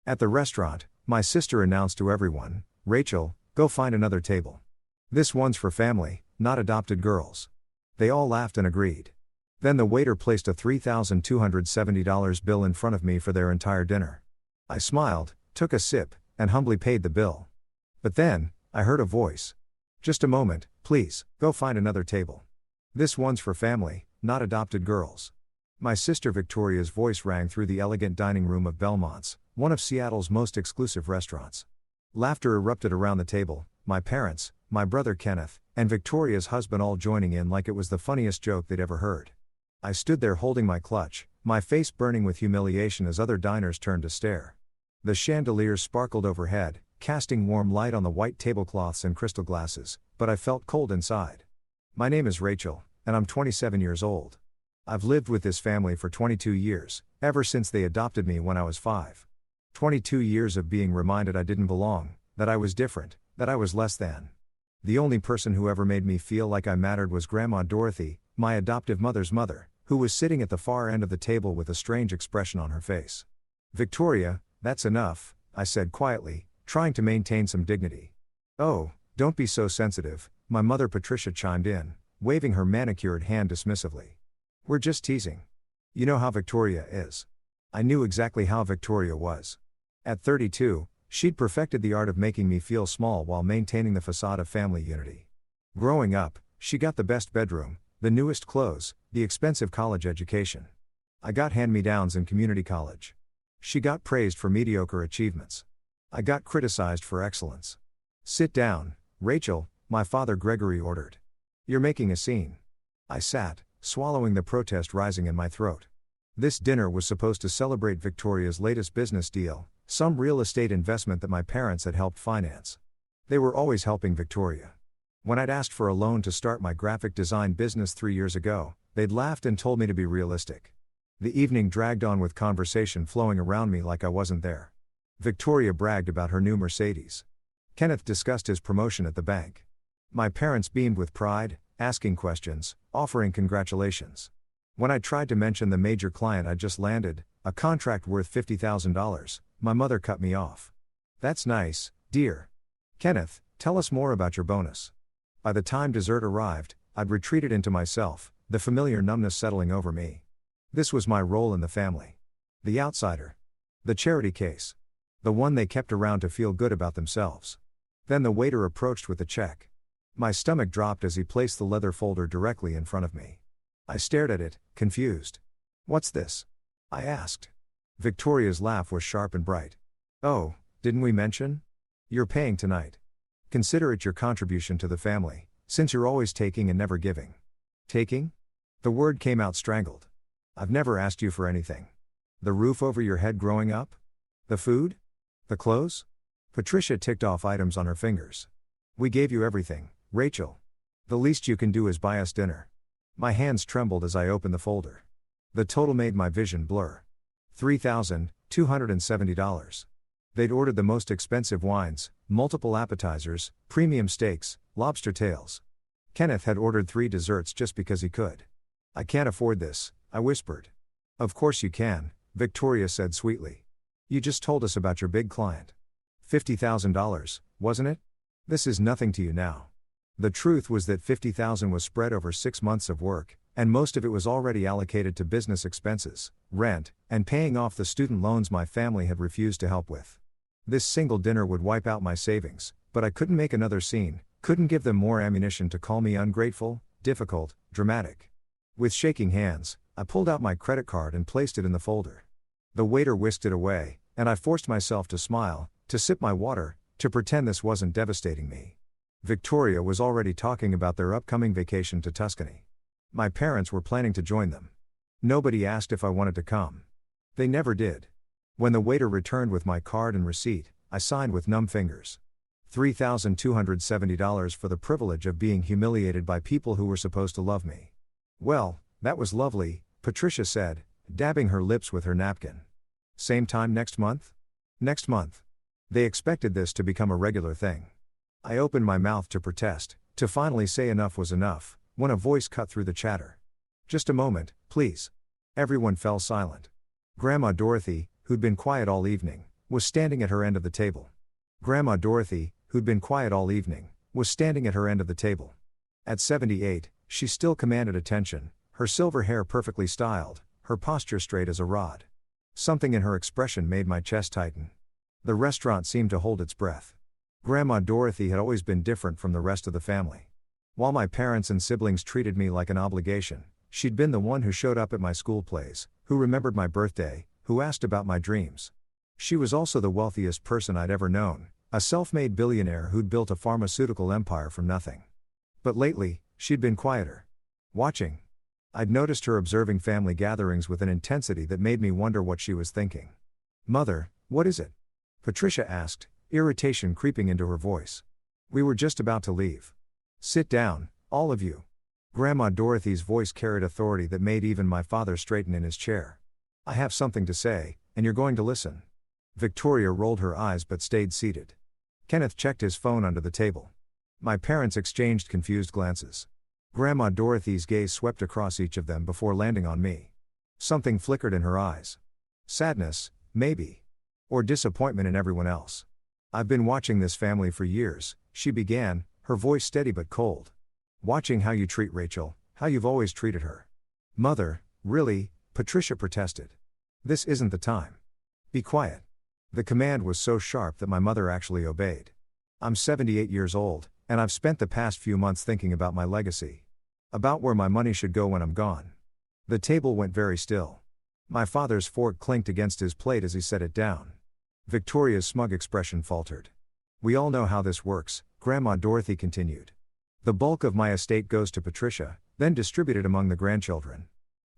At the restaurant, my sister announced to everyone, "Rachel, go find another table. This one's for family, not adopted girls." They all laughed and agreed. Then the waiter placed a $3,270 bill in front of me for their entire dinner. I smiled, took a sip, and humbly paid the bill. But then, I heard a voice. "Just a moment, please, go find another table. This one's for family, not adopted girls." My sister Victoria's voice rang through the elegant dining room of Belmont's, one of Seattle's most exclusive restaurants. Laughter erupted around the table, my parents, my brother Kenneth, and Victoria's husband all joining in like it was the funniest joke they'd ever heard. I stood there holding my clutch, my face burning with humiliation as other diners turned to stare. The chandeliers sparkled overhead, casting warm light on the white tablecloths and crystal glasses, but I felt cold inside. "My name is Rachel, and I'm 27 years old. I've lived with this family for 22 years, ever since they adopted me when I was 5. 22 years of being reminded I didn't belong, that I was different, that I was less than. The only person who ever made me feel like I mattered was Grandma Dorothy, my adoptive mother's mother, who was sitting at the far end of the table with a strange expression on her face. "Victoria, that's enough," I said quietly, trying to maintain some dignity. "Oh, don't be so sensitive," my mother Patricia chimed in, waving her manicured hand dismissively. "We're just teasing. You know how Victoria is." I knew exactly how Victoria was. At 32, she'd perfected the art of making me feel small while maintaining the facade of family unity. Growing up, she got the best bedroom, the newest clothes, the expensive college education. I got hand-me-downs in community college. She got praised for mediocre achievements. I got criticized for excellence. "Sit down, Rachel," my father Gregory ordered. "You're making a scene." I sat, swallowing the protest rising in my throat. This dinner was supposed to celebrate Victoria's latest business deal, some real estate investment that my parents had helped finance. They were always helping Victoria. When I'd asked for a loan to start my graphic design business 3 years ago, they'd laughed and told me to be realistic. The evening dragged on with conversation flowing around me like I wasn't there. Victoria bragged about her new Mercedes. Kenneth discussed his promotion at the bank. My parents beamed with pride, asking questions, offering congratulations. When I tried to mention the major client I'd just landed, a contract worth $50,000, my mother cut me off. "That's nice, dear. Kenneth, tell us more about your bonus." By the time dessert arrived, I'd retreated into myself, the familiar numbness settling over me. This was my role in the family. The outsider. The charity case. The one they kept around to feel good about themselves. Then the waiter approached with the check. My stomach dropped as he placed the leather folder directly in front of me. I stared at it, confused. "What's this?" I asked. Victoria's laugh was sharp and bright. "Oh, didn't we mention? You're paying tonight. Consider it your contribution to the family, since you're always taking and never giving." "Taking?" The word came out strangled. "I've never asked you for anything. The roof over your head growing up? The food? The clothes?" Patricia ticked off items on her fingers. "We gave you everything, Rachel. The least you can do is buy us dinner." My hands trembled as I opened the folder. The total made my vision blur. $3,270. They'd ordered the most expensive wines, multiple appetizers, premium steaks, lobster tails. Kenneth had ordered 3 desserts just because he could. "I can't afford this," I whispered. "Of course you can," Victoria said sweetly. "You just told us about your big client. $50,000, wasn't it? This is nothing to you now." The truth was that $50,000 was spread over 6 months of work, and most of it was already allocated to business expenses, rent, and paying off the student loans my family had refused to help with. This single dinner would wipe out my savings, but I couldn't make another scene, couldn't give them more ammunition to call me ungrateful, difficult, dramatic. With shaking hands, I pulled out my credit card and placed it in the folder. The waiter whisked it away, and I forced myself to smile, to sip my water, to pretend this wasn't devastating me. Victoria was already talking about their upcoming vacation to Tuscany. My parents were planning to join them. Nobody asked if I wanted to come. They never did. When the waiter returned with my card and receipt, I signed with numb fingers. $3,270 for the privilege of being humiliated by people who were supposed to love me. "Well, that was lovely," Patricia said, dabbing her lips with her napkin. "Same time next month?" "Next month." They expected this to become a regular thing. I opened my mouth to protest, to finally say enough was enough, when a voice cut through the chatter. "Just a moment, please." Everyone fell silent. Grandma Dorothy, who'd been quiet all evening, was standing at her end of the table. Grandma Dorothy, who'd been quiet all evening, was standing at her end of the table. At 78, she still commanded attention, her silver hair perfectly styled, her posture straight as a rod. Something in her expression made my chest tighten. The restaurant seemed to hold its breath. Grandma Dorothy had always been different from the rest of the family. While my parents and siblings treated me like an obligation, she'd been the one who showed up at my school plays, who remembered my birthday, who asked about my dreams. She was also the wealthiest person I'd ever known, a self-made billionaire who'd built a pharmaceutical empire from nothing. But lately, she'd been quieter. Watching. I'd noticed her observing family gatherings with an intensity that made me wonder what she was thinking. "Mother, what is it?" Patricia asked, irritation creeping into her voice. "We were just about to leave. Sit down, all of you." Grandma Dorothy's voice carried authority that made even my father straighten in his chair. "I have something to say, and you're going to listen." Victoria rolled her eyes but stayed seated. Kenneth checked his phone under the table. My parents exchanged confused glances. Grandma Dorothy's gaze swept across each of them before landing on me. Something flickered in her eyes. Sadness, maybe. Or disappointment in everyone else. "I've been watching this family for years," she began, her voice steady but cold. "Watching how you treat Rachel, how you've always treated her." "Mother, really," Patricia protested. "This isn't the time. Be quiet." The command was so sharp that my mother actually obeyed. "I'm 78 years old, and I've spent the past few months thinking about my legacy. About where my money should go when I'm gone." The table went very still. My father's fork clinked against his plate as he set it down. Victoria's smug expression faltered. "We all know how this works," Grandma Dorothy continued. "The bulk of my estate goes to Patricia, then distributed among the grandchildren.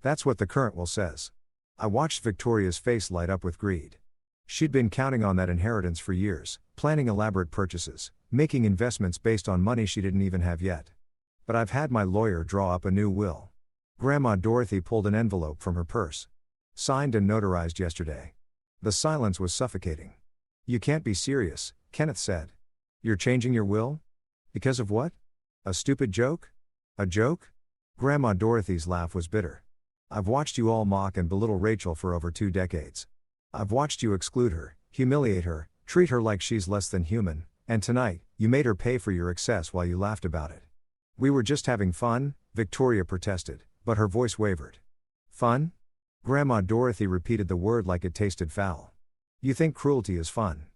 That's what the current will says." I watched Victoria's face light up with greed. She'd been counting on that inheritance for years, planning elaborate purchases, making investments based on money she didn't even have yet. "But I've had my lawyer draw up a new will." Grandma Dorothy pulled an envelope from her purse. "Signed and notarized yesterday." The silence was suffocating. "You can't be serious," Kenneth said. "You're changing your will? Because of what? A stupid joke? A joke?" Grandma Dorothy's laugh was bitter. "I've watched you all mock and belittle Rachel for over 2 decades. I've watched you exclude her, humiliate her, treat her like she's less than human, and tonight, you made her pay for your excess while you laughed about it." "We were just having fun," Victoria protested, but her voice wavered. "Fun?" Grandma Dorothy repeated the word like it tasted foul. "You think cruelty is fun?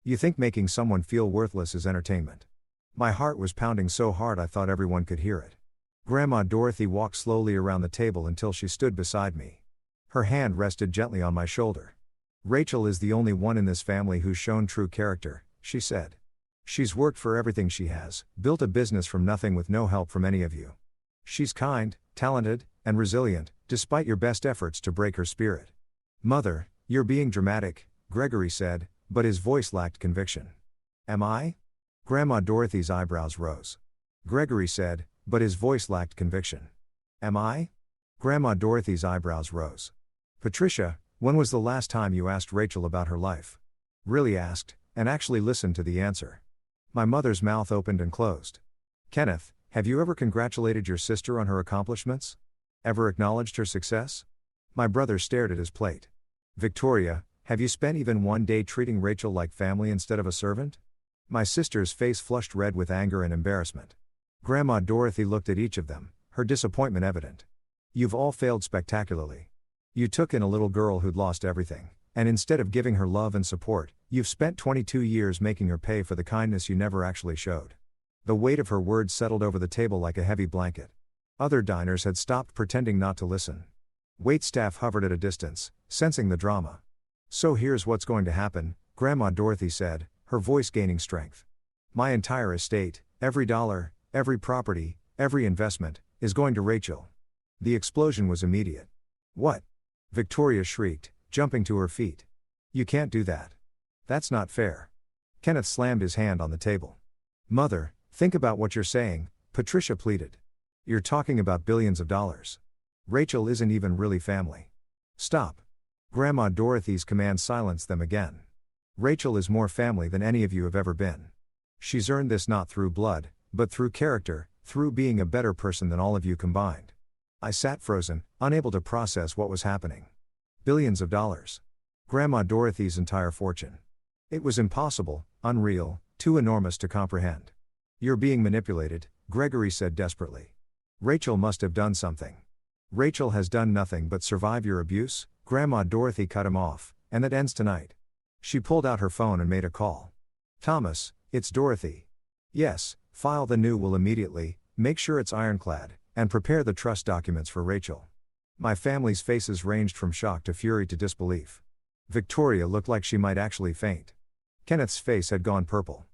You think making someone feel worthless is entertainment?" My heart was pounding so hard I thought everyone could hear it. Grandma Dorothy walked slowly around the table until she stood beside me. Her hand rested gently on my shoulder. "Rachel is the only one in this family who's shown true character," she said. "She's worked for everything she has, built a business from nothing with no help from any of you. She's kind, talented, and resilient, despite your best efforts to break her spirit." "Mother, you're being dramatic," Gregory said, but his voice lacked conviction. "Am I?" Grandma Dorothy's eyebrows rose. Gregory said, but his voice lacked conviction. "Am I?" Grandma Dorothy's eyebrows rose. "Patricia, when was the last time you asked Rachel about her life? Really asked, and actually listened to the answer?" My mother's mouth opened and closed. "Kenneth, have you ever congratulated your sister on her accomplishments? Ever acknowledged her success?" My brother stared at his plate. "Victoria, have you spent even one day treating Rachel like family instead of a servant?" My sister's face flushed red with anger and embarrassment. Grandma Dorothy looked at each of them, her disappointment evident. "You've all failed spectacularly. You took in a little girl who'd lost everything, and instead of giving her love and support, you've spent 22 years making her pay for the kindness you never actually showed." The weight of her words settled over the table like a heavy blanket. Other diners had stopped pretending not to listen. Waitstaff hovered at a distance, sensing the drama. "So here's what's going to happen," Grandma Dorothy said, her voice gaining strength. "My entire estate, every dollar, every property, every investment, is going to Rachel." The explosion was immediate. "What?" Victoria shrieked, jumping to her feet. "You can't do that. That's not fair." Kenneth slammed his hand on the table. "Mother, think about what you're saying," Patricia pleaded. "You're talking about billions of dollars. Rachel isn't even really family." "Stop." Grandma Dorothy's command silenced them again. "Rachel is more family than any of you have ever been. She's earned this not through blood, but through character, through being a better person than all of you combined." I sat frozen, unable to process what was happening. Billions of dollars. Grandma Dorothy's entire fortune. It was impossible, unreal, too enormous to comprehend. You're being manipulated, Gregory said desperately. Rachel must have done something. Rachel has done nothing but survive your abuse, Grandma Dorothy cut him off, and that ends tonight. She pulled out her phone and made a call. Thomas, it's Dorothy. Yes, file the new will immediately, make sure it's ironclad, and prepare the trust documents for Rachel. My family's faces ranged from shock to fury to disbelief. Victoria looked like she might actually faint. Kenneth's face had gone purple.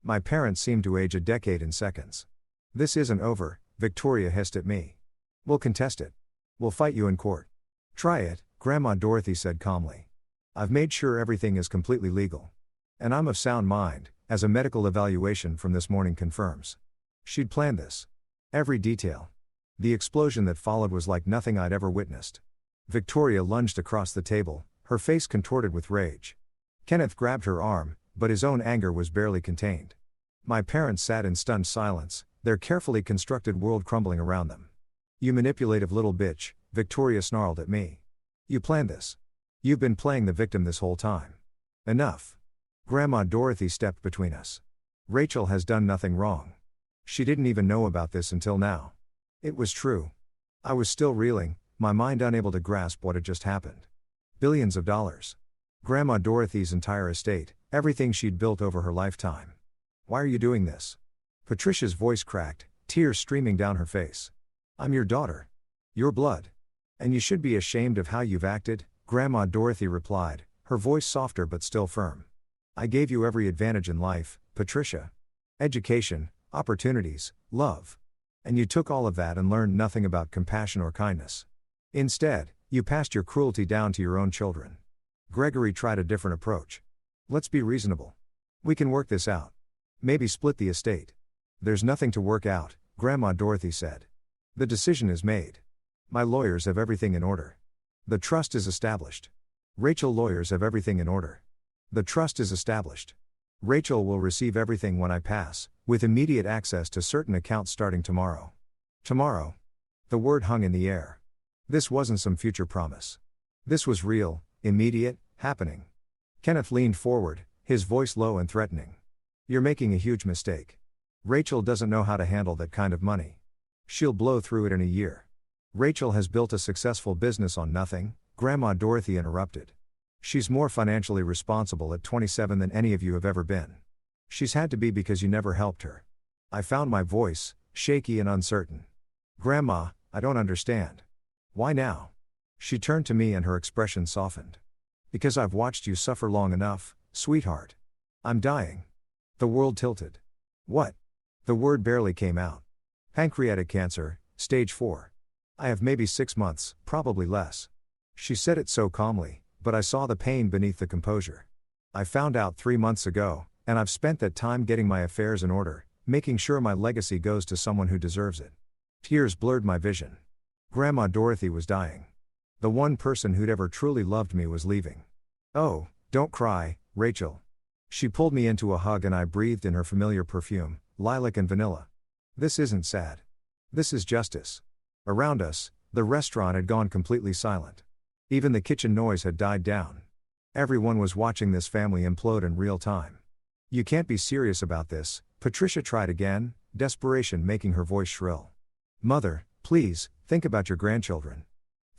My parents seemed to age a decade in seconds. This isn't over, Victoria hissed at me. We'll contest it. We'll fight you in court. Try it, Grandma Dorothy said calmly. I've made sure everything is completely legal. And I'm of sound mind, as a medical evaluation from this morning confirms. She'd planned this. Every detail. The explosion that followed was like nothing I'd ever witnessed. Victoria lunged across the table, her face contorted with rage. Kenneth grabbed her arm, but his own anger was barely contained. My parents sat in stunned silence, their carefully constructed world crumbling around them. You manipulative little bitch, Victoria snarled at me. You planned this. You've been playing the victim this whole time. Enough. Grandma Dorothy stepped between us. Rachel has done nothing wrong. She didn't even know about this until now. It was true. I was still reeling, my mind unable to grasp what had just happened. Billions of dollars. Grandma Dorothy's entire estate, everything she'd built over her lifetime. Why are you doing this? Patricia's voice cracked, tears streaming down her face. I'm your daughter. Your blood. And you should be ashamed of how you've acted, Grandma Dorothy replied, her voice softer but still firm. I gave you every advantage in life, Patricia. Education, opportunities, love. And you took all of that and learned nothing about compassion or kindness. Instead, you passed your cruelty down to your own children. Gregory tried a different approach. Let's be reasonable. We can work this out. Maybe split the estate. There's nothing to work out, Grandma Dorothy said. The decision is made. My lawyers have everything in order. The trust is established. Rachel lawyers have everything in order. The trust is established. Rachel will receive everything when I pass, with immediate access to certain accounts starting tomorrow. Tomorrow. The word hung in the air. This wasn't some future promise. This was real, immediate, happening. Kenneth leaned forward, his voice low and threatening. You're making a huge mistake. Rachel doesn't know how to handle that kind of money. She'll blow through it in a year. Rachel has built a successful business on nothing, Grandma Dorothy interrupted. She's more financially responsible at 27 than any of you have ever been. She's had to be because you never helped her. I found my voice, shaky and uncertain. Grandma, I don't understand. Why now? She turned to me and her expression softened. Because I've watched you suffer long enough, sweetheart. I'm dying. The world tilted. What? The word barely came out. Pancreatic cancer, stage 4. I have maybe 6 months, probably less. She said it so calmly, but I saw the pain beneath the composure. I found out 3 months ago, and I've spent that time getting my affairs in order, making sure my legacy goes to someone who deserves it. Tears blurred my vision. Grandma Dorothy was dying. The one person who'd ever truly loved me was leaving. Oh, don't cry, Rachel. She pulled me into a hug and I breathed in her familiar perfume, lilac and vanilla. This isn't sad. This is justice. Around us, the restaurant had gone completely silent. Even the kitchen noise had died down. Everyone was watching this family implode in real time. You can't be serious about this, Patricia tried again, desperation making her voice shrill. Mother, please, think about your grandchildren.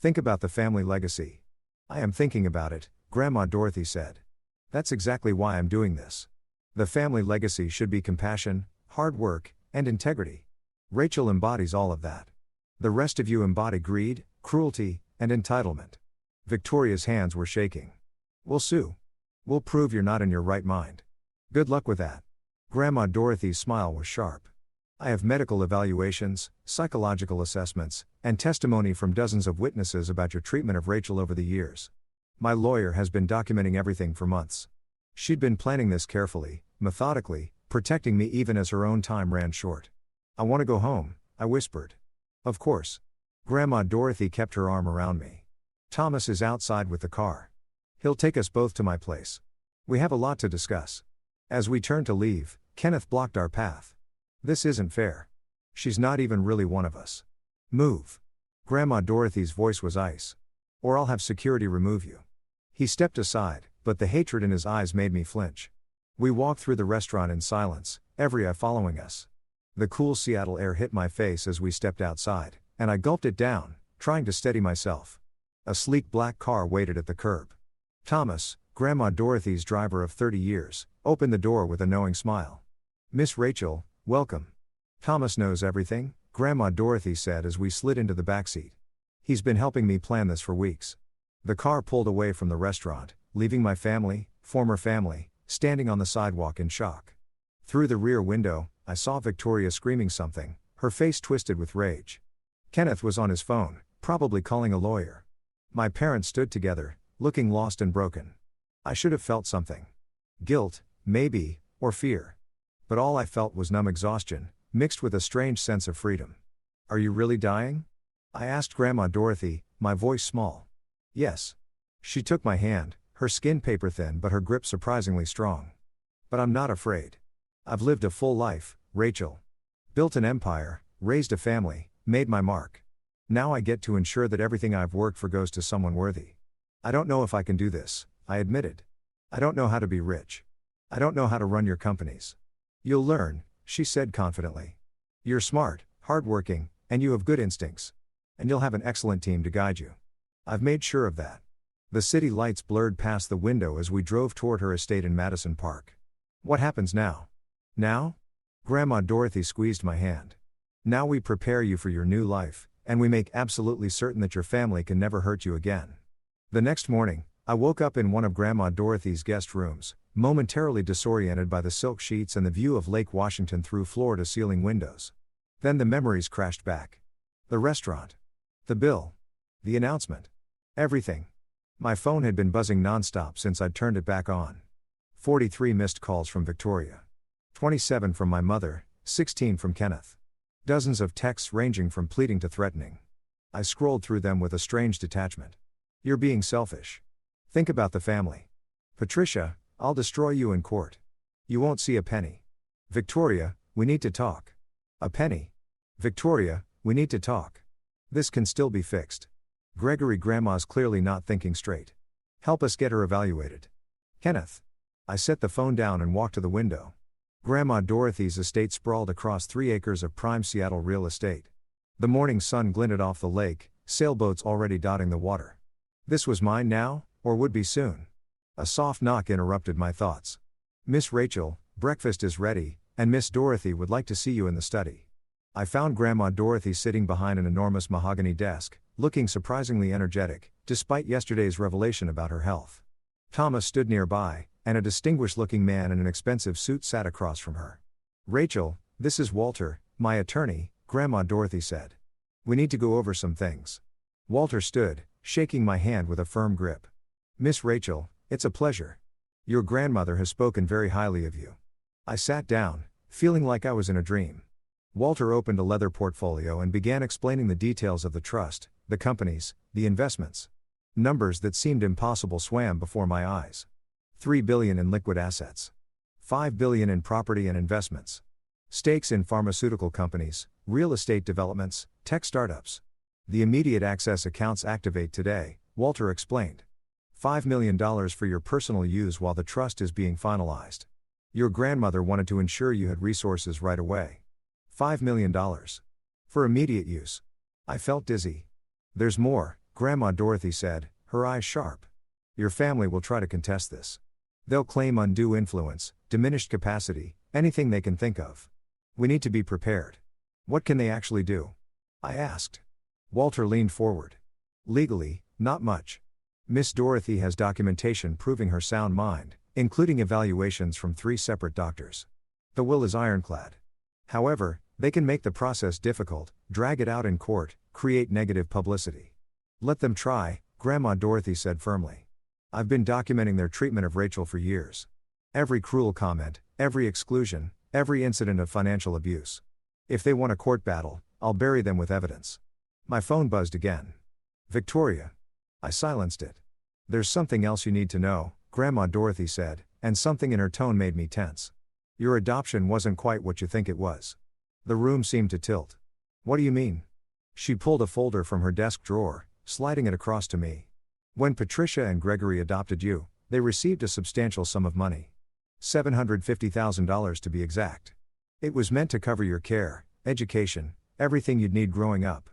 Think about the family legacy. I am thinking about it, Grandma Dorothy said. That's exactly why I'm doing this. The family legacy should be compassion, hard work, and integrity. Rachel embodies all of that. The rest of you embody greed, cruelty, and entitlement. Victoria's hands were shaking. We'll sue. We'll prove you're not in your right mind. Good luck with that. Grandma Dorothy's smile was sharp. I have medical evaluations, psychological assessments, and testimony from dozens of witnesses about your treatment of Rachel over the years. My lawyer has been documenting everything for months. She'd been planning this carefully, methodically, protecting me even as her own time ran short. I want to go home, I whispered. Of course. Grandma Dorothy kept her arm around me. Thomas is outside with the car. He'll take us both to my place. We have a lot to discuss. As we turned to leave, Kenneth blocked our path. This isn't fair. She's not even really one of us. Move. Grandma Dorothy's voice was ice. Or I'll have security remove you. He stepped aside, but the hatred in his eyes made me flinch. We walked through the restaurant in silence, every eye following us. The cool Seattle air hit my face as we stepped outside, and I gulped it down, trying to steady myself. A sleek black car waited at the curb. Thomas, Grandma Dorothy's driver of 30 years, opened the door with a knowing smile. "Miss Rachel, welcome." "Thomas knows everything," Grandma Dorothy said as we slid into the backseat. "He's been helping me plan this for weeks." The car pulled away from the restaurant, leaving my family, former family, standing on the sidewalk in shock. Through the rear window, I saw Victoria screaming something, her face twisted with rage. Kenneth was on his phone, probably calling a lawyer. My parents stood together, looking lost and broken. I should have felt something. Guilt, maybe, or fear. But all I felt was numb exhaustion, mixed with a strange sense of freedom. "Are you really dying?" I asked Grandma Dorothy, my voice small. "Yes." She took my hand, her skin paper thin but her grip surprisingly strong. "But I'm not afraid. I've lived a full life, Rachel. Built an empire, raised a family, made my mark. Now I get to ensure that everything I've worked for goes to someone worthy. I don't know if I can do this," I admitted. "I don't know how to be rich. I don't know how to run your companies." "You'll learn," she said confidently. "You're smart, hardworking, and you have good instincts. And you'll have an excellent team to guide you. I've made sure of that." The city lights blurred past the window as we drove toward her estate in Madison Park. "What happens now?" "Now?" Grandma Dorothy squeezed my hand. "Now we prepare you for your new life, and we make absolutely certain that your family can never hurt you again." The next morning, I woke up in one of Grandma Dorothy's guest rooms, momentarily disoriented by the silk sheets and the view of Lake Washington through floor-to-ceiling windows. Then the memories crashed back. The restaurant. The bill. The announcement. Everything. My phone had been buzzing nonstop since I'd turned it back on. 43 missed calls from Victoria. 27 from my mother, 16 from Kenneth. Dozens of texts ranging from pleading to threatening. I scrolled through them with a strange detachment. "You're being selfish. Think about the family. Patricia, I'll destroy you in court. You won't see a penny. Victoria, we need to talk. A penny. Victoria, we need to talk. This can still be fixed. Gregory, Grandma's clearly not thinking straight. Help us get her evaluated. Kenneth." I set the phone down and walked to the window. Grandma Dorothy's estate sprawled across 3 acres of prime Seattle real estate. The morning sun glinted off the lake, sailboats already dotting the water. This was mine now, or would be soon. A soft knock interrupted my thoughts. "Miss Rachel, breakfast is ready, and Miss Dorothy would like to see you in the study." I found Grandma Dorothy sitting behind an enormous mahogany desk, looking surprisingly energetic, despite yesterday's revelation about her health. Thomas stood nearby, and a distinguished-looking man in an expensive suit sat across from her. "Rachel, this is Walter, my attorney," Grandma Dorothy said. "We need to go over some things." Walter stood, shaking my hand with a firm grip. "Miss Rachel, it's a pleasure. Your grandmother has spoken very highly of you." I sat down, feeling like I was in a dream. Walter opened a leather portfolio and began explaining the details of the trust, the companies, the investments. Numbers that seemed impossible swam before my eyes. $3 billion in liquid assets. $5 billion in property and investments. Stakes in pharmaceutical companies, real estate developments, tech startups. The immediate access accounts activate today, Walter explained. $5 million for your personal use while the trust is being finalized. Your grandmother wanted to ensure you had resources right away. $5 million. For immediate use. I felt dizzy. "There's more," Grandma Dorothy said, her eyes sharp. "Your family will try to contest this. They'll claim undue influence, diminished capacity, anything they can think of. We need to be prepared." "What can they actually do?" I asked. Walter leaned forward. "Legally, not much. Miss Dorothy has documentation proving her sound mind, including evaluations from 3 separate doctors. The will is ironclad. However, they can make the process difficult, drag it out in court, create negative publicity." "Let them try," Grandma Dorothy said firmly. "I've been documenting their treatment of Rachel for years. Every cruel comment, every exclusion, every incident of financial abuse. If they want a court battle, I'll bury them with evidence." My phone buzzed again. "Victoria." I silenced it. "There's something else you need to know," Grandma Dorothy said, and something in her tone made me tense. "Your adoption wasn't quite what you think it was." The room seemed to tilt. "What do you mean?" She pulled a folder from her desk drawer, sliding it across to me. "When Patricia and Gregory adopted you, They received a substantial sum of money. $750,000 to be exact. It was meant to cover your care, education, everything you'd need growing up.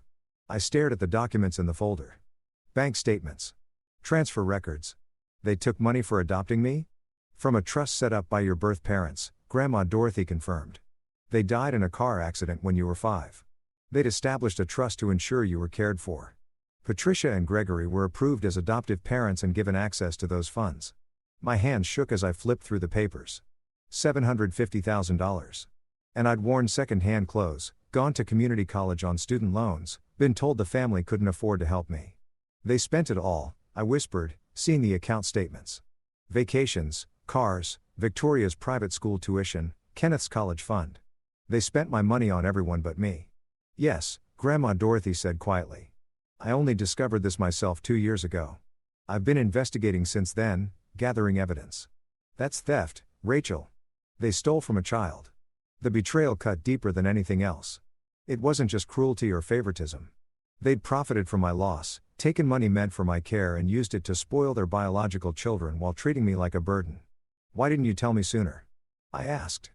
I stared at the documents in the folder. Bank statements. Transfer records. They took money for adopting me? From a trust set up by your birth parents, Grandma Dorothy confirmed. They died in a car accident when you were 5. They'd established a trust to ensure you were cared for. Patricia and Gregory were approved as adoptive parents and given access to those funds. My hands shook as I flipped through the papers. $750,000. And I'd worn secondhand clothes, gone to community college on student loans, been told the family couldn't afford to help me. They spent it all, I whispered, seeing the account statements. Vacations, cars, Victoria's private school tuition, Kenneth's college fund. They spent my money on everyone but me. Yes, Grandma Dorothy said quietly. I only discovered this myself 2 years ago. I've been investigating since then, gathering evidence. That's theft, Rachel. They stole from a child. The betrayal cut deeper than anything else. It wasn't just cruelty or favoritism. They'd profited from my loss, taken money meant for my care and used it to spoil their biological children while treating me like a burden. Why didn't you tell me sooner? I asked.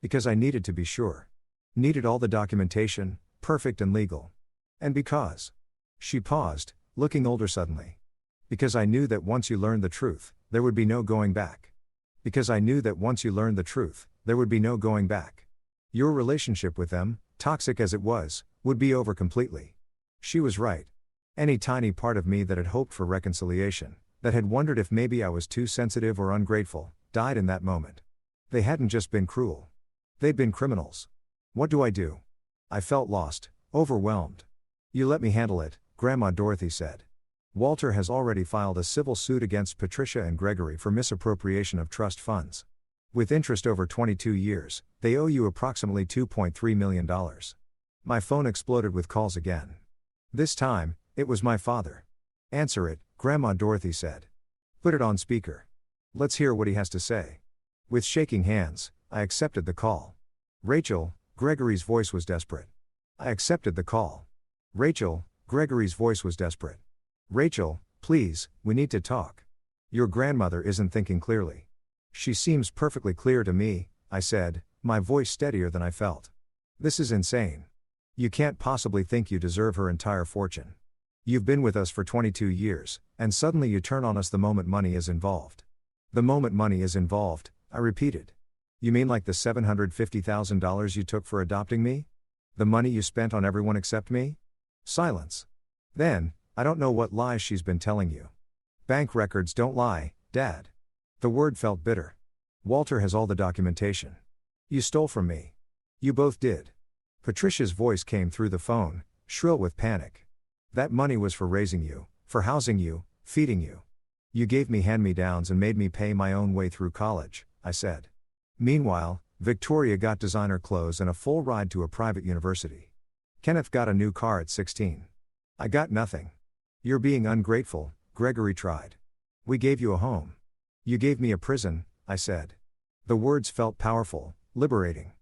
Because I needed to be sure. Needed all the documentation, perfect and legal. And because. She paused, looking older suddenly. Because I knew that once you learned the truth, there would be no going back. Because I knew that once you learned the truth, there would be no going back. Your relationship with them, toxic as it was, would be over completely. She was right. Any tiny part of me that had hoped for reconciliation, that had wondered if maybe I was too sensitive or ungrateful, died in that moment. They hadn't just been cruel. They'd been criminals. What do I do? I felt lost, overwhelmed. You let me handle it, Grandma Dorothy said. Walter has already filed a civil suit against Patricia and Gregory for misappropriation of trust funds. With interest over 22 years, they owe you approximately $2.3 million. My phone exploded with calls again. This time, it was my father. Answer it, Grandma Dorothy said. Put it on speaker. Let's hear what he has to say. With shaking hands, I accepted the call. Rachel, Gregory's voice was desperate. I accepted the call. Rachel, Gregory's voice was desperate. Rachel, please, we need to talk. Your grandmother isn't thinking clearly. She seems perfectly clear to me, I said, my voice steadier than I felt. This is insane. You can't possibly think you deserve her entire fortune. You've been with us for 22 years, and suddenly you turn on us the moment money is involved. The moment money is involved, I repeated. You mean like the $750,000 you took for adopting me? The money you spent on everyone except me? Silence. Then, I don't know what lies she's been telling you. Bank records don't lie, Dad. The word felt bitter. Walter has all the documentation. You stole from me. You both did. Patricia's voice came through the phone, shrill with panic. That money was for raising you, for housing you, feeding you. You gave me hand-me-downs and made me pay my own way through college, I said. Meanwhile, Victoria got designer clothes and a full ride to a private university. Kenneth got a new car at 16. I got nothing. You're being ungrateful, Gregory tried. We gave you a home. You gave me a prison, I said. The words felt powerful, liberating.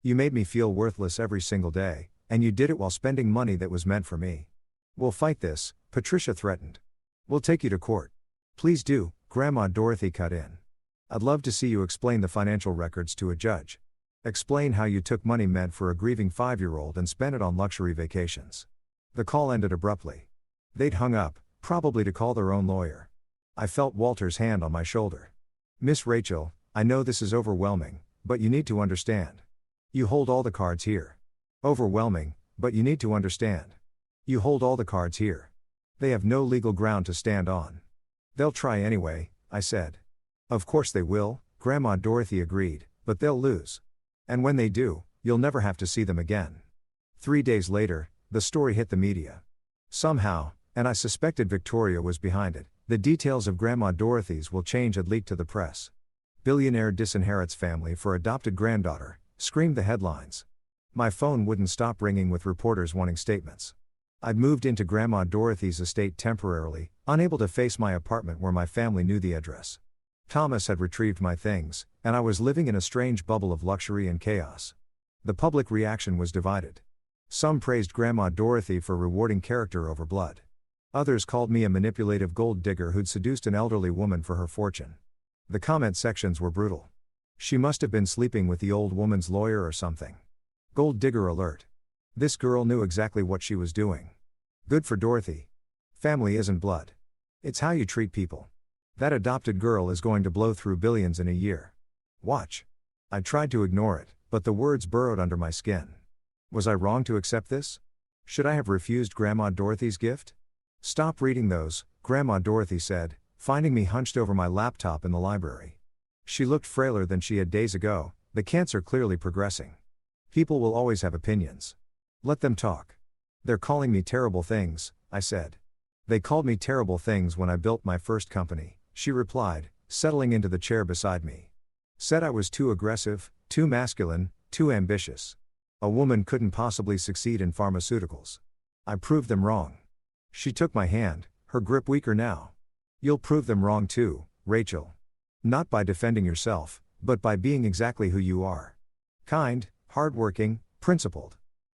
You made me feel worthless every single day, and you did it while spending money that was meant for me. We'll fight this, Patricia threatened. We'll take you to court. Please do, Grandma Dorothy cut in. I'd love to see you explain the financial records to a judge. Explain how you took money meant for a grieving 5-year-old and spent it on luxury vacations. The call ended abruptly. They'd hung up, probably to call their own lawyer. I felt Walter's hand on my shoulder. Miss Rachel, I know this is overwhelming, but you need to understand. You hold all the cards here. Overwhelming, but you need to understand. You hold all the cards here. They have no legal ground to stand on. They'll try anyway, I said. Of course they will, Grandma Dorothy agreed, but they'll lose. And when they do, you'll never have to see them again. 3 days later, the story hit the media. Somehow, and I suspected Victoria was behind it, the details of Grandma Dorothy's will change had leaked to the press. Billionaire disinherits family for adopted granddaughter, screamed the headlines. My phone wouldn't stop ringing with reporters wanting statements. I'd moved into Grandma Dorothy's estate temporarily, unable to face my apartment where my family knew the address. Thomas had retrieved my things, and I was living in a strange bubble of luxury and chaos. The public reaction was divided. Some praised Grandma Dorothy for rewarding character over blood. Others called me a manipulative gold digger who'd seduced an elderly woman for her fortune. The comment sections were brutal. She must have been sleeping with the old woman's lawyer or something. Gold digger alert. This girl knew exactly what she was doing. Good for Dorothy. Family isn't blood. It's how you treat people. That adopted girl is going to blow through billions in a year. Watch. I tried to ignore it, but the words burrowed under my skin. Was I wrong to accept this? Should I have refused Grandma Dorothy's gift? Stop reading those, Grandma Dorothy said, finding me hunched over my laptop in the library. She looked frailer than she had days ago, the cancer clearly progressing. People will always have opinions. Let them talk. They're calling me terrible things, I said. They called me terrible things when I built my first company, she replied, settling into the chair beside me. Said I was too aggressive, too masculine, too ambitious. A woman couldn't possibly succeed in pharmaceuticals. I proved them wrong. She took my hand, her grip weaker now. You'll prove them wrong too, Rachel. Not by defending yourself, but by being exactly who you are. Kind, hardworking, principled.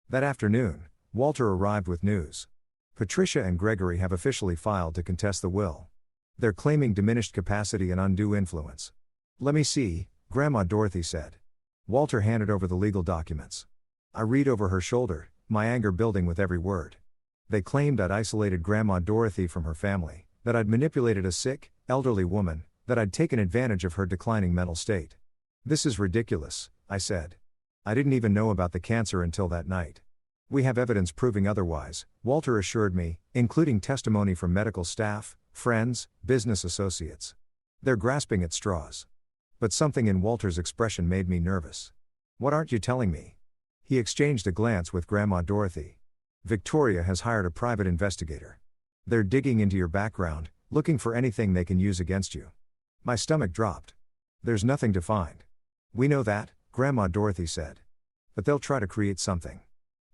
That afternoon, Walter arrived with news. Patricia and Gregory have officially filed to contest the will. They're claiming diminished capacity and undue influence. Let me see, Grandma Dorothy said. Walter handed over the legal documents. I read over her shoulder, my anger building with every word. They claimed I'd isolated Grandma Dorothy from her family, that I'd manipulated a sick, elderly woman, that I'd taken advantage of her declining mental state. This is ridiculous, I said. I didn't even know about the cancer until that night. We have evidence proving otherwise, Walter assured me, including testimony from medical staff, friends, business associates. They're grasping at straws. But something in Walter's expression made me nervous. What aren't you telling me? He exchanged a glance with Grandma Dorothy. Victoria has hired a private investigator. They're digging into your background, looking for anything they can use against you. My stomach dropped. There's nothing to find. We know that, Grandma Dorothy said. But they'll try to create something.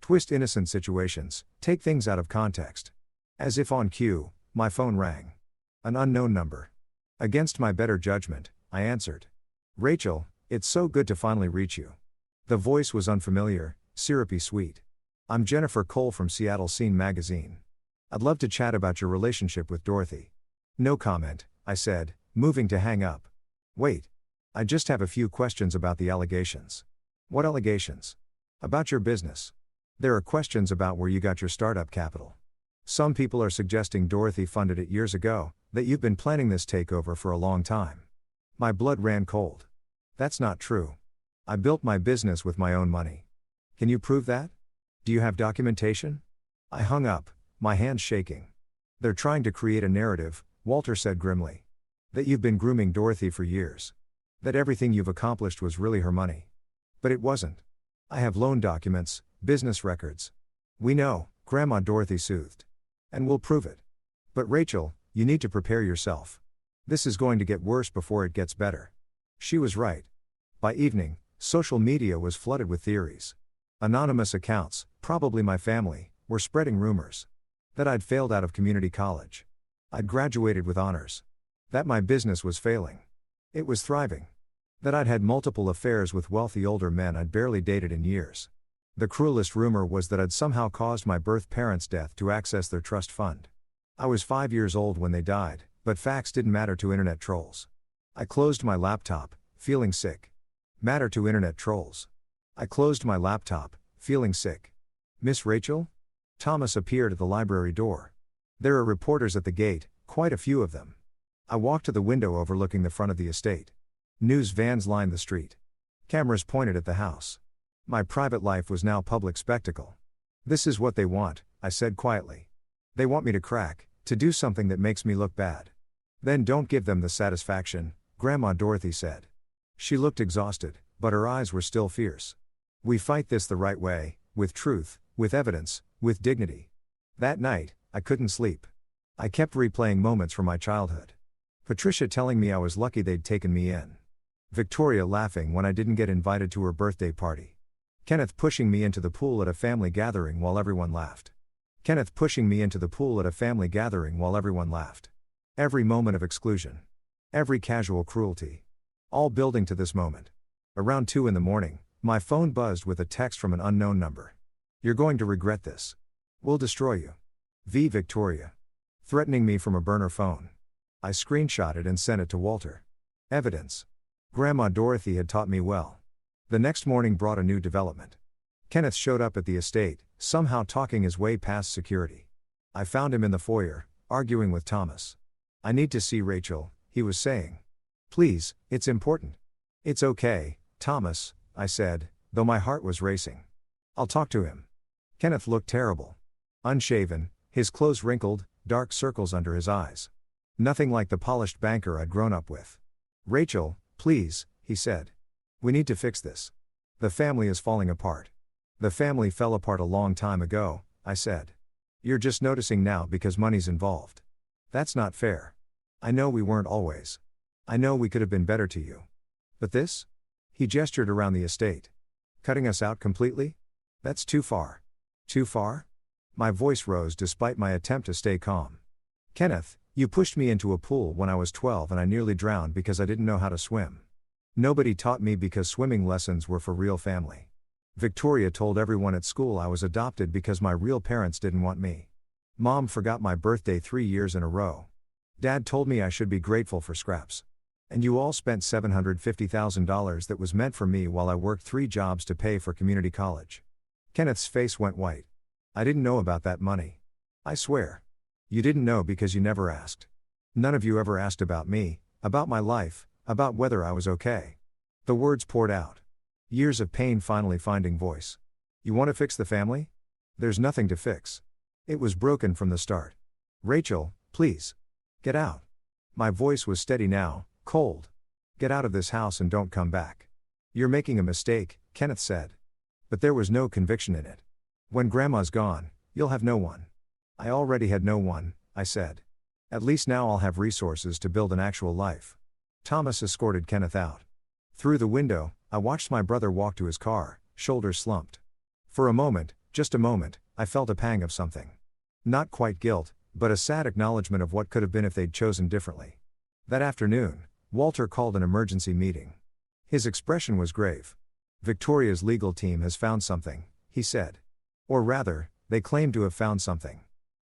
Twist innocent situations, take things out of context. As if on cue, my phone rang. An unknown number. Against my better judgment, I answered. Rachel, it's so good to finally reach you. The voice was unfamiliar, syrupy sweet. I'm Jennifer Cole from Seattle Scene magazine. I'd love to chat about your relationship with Dorothy. No comment, I said, moving to hang up. Wait. I just have a few questions about the allegations. What allegations? About your business. There are questions about where you got your startup capital. Some people are suggesting Dorothy funded it years ago, that you've been planning this takeover for a long time. My blood ran cold. That's not true. I built my business with my own money. Can you prove that? Do you have documentation? I hung up, my hands shaking. They're trying to create a narrative, Walter said grimly. That you've been grooming Dorothy for years. That everything you've accomplished was really her money. But it wasn't. I have loan documents, business records. We know, Grandma Dorothy soothed. And we'll prove it. But Rachel, you need to prepare yourself. This is going to get worse before it gets better. She was right. By evening, social media was flooded with theories. Anonymous accounts, probably my family, were spreading rumors. That I'd failed out of community college. I'd graduated with honors. That my business was failing. It was thriving. That I'd had multiple affairs with wealthy older men I'd barely dated in years. The cruelest rumor was that I'd somehow caused my birth parents' death to access their trust fund. I was 5 years old when they died, but facts didn't matter to internet trolls. I closed my laptop, feeling sick. Matter to internet trolls. I closed my laptop, feeling sick. Miss Rachel? Thomas appeared at the library door. There are reporters at the gate, quite a few of them. I walked to the window overlooking the front of the estate. News vans lined the street. Cameras pointed at the house. My private life was now public spectacle. This is what they want, I said quietly. They want me to crack, to do something that makes me look bad. Then don't give them the satisfaction, Grandma Dorothy said. She looked exhausted, but her eyes were still fierce. We fight this the right way, with truth, with evidence, with dignity. That night, I couldn't sleep. I kept replaying moments from my childhood. Patricia telling me I was lucky they'd taken me in. Victoria laughing when I didn't get invited to her birthday party. Kenneth pushing me into the pool at a family gathering while everyone laughed. Kenneth pushing me into the pool at a family gathering while everyone laughed. Every moment of exclusion. Every casual cruelty. All building to this moment. Around 2 a.m, my phone buzzed with a text from an unknown number. You're going to regret this. We'll destroy you. V. Victoria. Threatening me from a burner phone. I screenshot it and sent it to Walter. Evidence. Grandma Dorothy had taught me well. The next morning brought a new development. Kenneth showed up at the estate, somehow talking his way past security. I found him in the foyer, arguing with Thomas. "I need to see Rachel," he was saying. "Please, it's important." "It's okay, Thomas," I said, though my heart was racing. "I'll talk to him." Kenneth looked terrible. Unshaven, his clothes wrinkled, dark circles under his eyes. Nothing like the polished banker I'd grown up with. "Rachel, please," he said. "We need to fix this. The family is falling apart." "The family fell apart a long time ago," I said. "You're just noticing now because money's involved. That's not fair. I know we weren't always. I know we could have been better to you. But this?" He gestured around the estate. "Cutting us out completely? That's too far." "Too far?" My voice rose despite my attempt to stay calm. "Kenneth, you pushed me into a pool when I was 12 and I nearly drowned because I didn't know how to swim. Nobody taught me because swimming lessons were for real family. Victoria told everyone at school I was adopted because my real parents didn't want me. Mom forgot my birthday 3 years in a row. Dad told me I should be grateful for scraps. And you all spent $750,000 that was meant for me while I worked 3 jobs to pay for community college." Kenneth's face went white. "I didn't know about that money. I swear. You didn't know because you never asked. None of you ever asked about me, about my life, about whether I was okay." The words poured out. Years of pain finally finding voice. "You want to fix the family? There's nothing to fix. It was broken from the start. Rachel, please. Get out." My voice was steady now, cold. "Get out of this house and don't come back." "You're making a mistake," Kenneth said. But there was no conviction in it. "When Grandma's gone, you'll have no one." "I already had no one," I said. "At least now I'll have resources to build an actual life." Thomas escorted Kenneth out. Through the window, I watched my brother walk to his car, shoulders slumped. For a moment, just a moment, I felt a pang of something. Not quite guilt, but a sad acknowledgement of what could have been if they'd chosen differently. That afternoon, Walter called an emergency meeting. His expression was grave. "Victoria's legal team has found something," he said. "Or rather, they claim to have found something.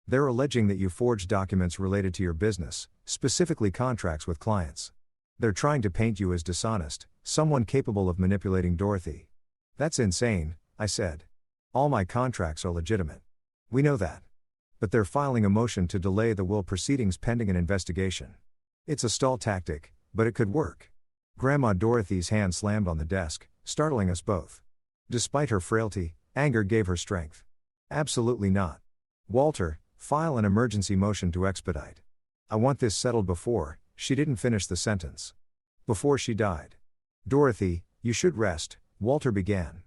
They're alleging that you forged documents related to your business, specifically contracts with clients. They're trying to paint you as dishonest, someone capable of manipulating Dorothy." "That's insane," I said. "All my contracts are legitimate. We know that. But they're filing a motion to delay the will proceedings pending an investigation. It's a stall tactic, but it could work." Grandma Dorothy's hand slammed on the desk, startling us both. Despite her frailty, anger gave her strength. "Absolutely not. Walter, file an emergency motion to expedite. I want this settled before," she didn't finish the sentence. "Before she died." "Dorothy, you should rest," Walter began.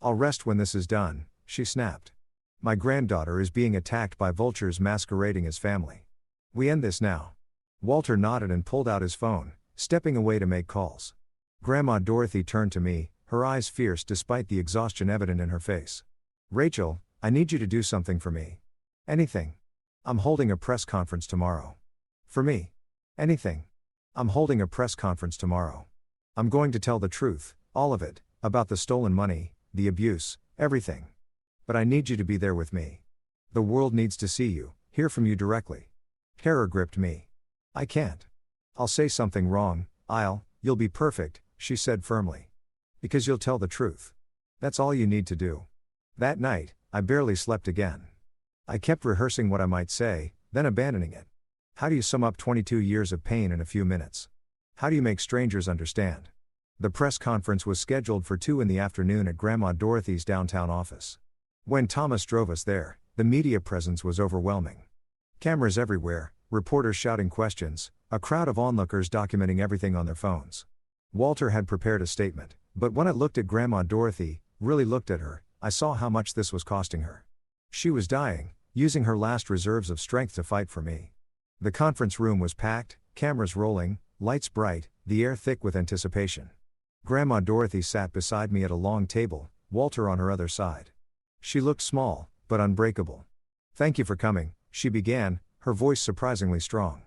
"I'll rest when this is done," she snapped. "My granddaughter is being attacked by vultures masquerading as family. We end this now." Walter nodded and pulled out his phone, stepping away to make calls. Grandma Dorothy turned to me, her eyes fierce despite the exhaustion evident in her face. "Rachel, I need you to do something for me. Anything. I'm holding a press conference tomorrow." "For me? Anything. I'm holding a press conference tomorrow. I'm going to tell the truth, all of it, about the stolen money, the abuse, everything. But I need you to be there with me. The world needs to see you, hear from you directly." Terror gripped me. "I can't. I'll say something wrong, you'll be perfect," she said firmly. "Because you'll tell the truth. That's all you need to do." That night, I barely slept again. I kept rehearsing what I might say, then abandoning it. How do you sum up 22 years of pain in a few minutes? How do you make strangers understand? The press conference was scheduled for 2 in the afternoon at Grandma Dorothy's downtown office. When Thomas drove us there, the media presence was overwhelming. Cameras everywhere, reporters shouting questions, a crowd of onlookers documenting everything on their phones. Walter had prepared a statement, but when I looked at Grandma Dorothy, really looked at her, I saw how much this was costing her. She was dying, using her last reserves of strength to fight for me. The conference room was packed, cameras rolling, lights bright, the air thick with anticipation. Grandma Dorothy sat beside me at a long table, Walter on her other side. She looked small, but unbreakable. "Thank you for coming," she began, her voice surprisingly strong.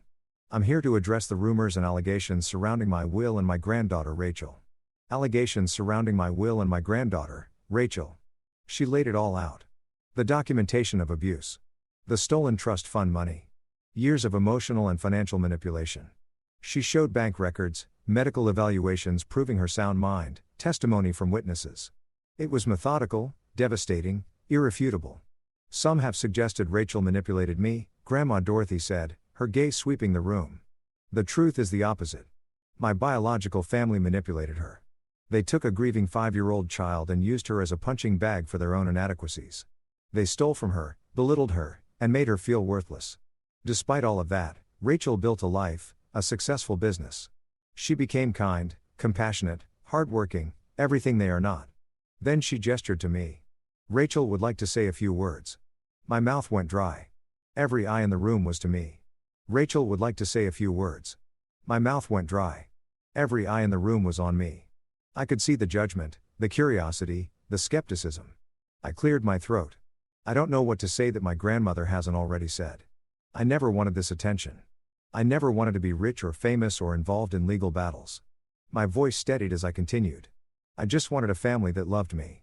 "I'm here to address the rumors and allegations surrounding my will and my granddaughter Rachel." Allegations surrounding my will and my granddaughter, Rachel. She laid it all out. The documentation of abuse. The stolen trust fund money. Years of emotional and financial manipulation. She showed bank records, medical evaluations proving her sound mind, testimony from witnesses. It was methodical, devastating, irrefutable. Some have suggested Rachel manipulated me, Grandma Dorothy said, her gaze sweeping the room. The truth is the opposite. My biological family manipulated her. They took a grieving 5-year-old child and used her as a punching bag for their own inadequacies. They stole from her, belittled her, and made her feel worthless. Despite all of that, Rachel built a life, a successful business. She became kind, compassionate, hardworking, everything they are not. Then she gestured to me. Rachel would like to say a few words. My mouth went dry. Every eye in the room was to me. Rachel would like to say a few words. My mouth went dry. Every eye in the room was on me. I could see the judgment, the curiosity, the skepticism. I cleared my throat. I don't know what to say that my grandmother hasn't already said. I never wanted this attention. I never wanted to be rich or famous or involved in legal battles. My voice steadied as I continued. I just wanted a family that loved me.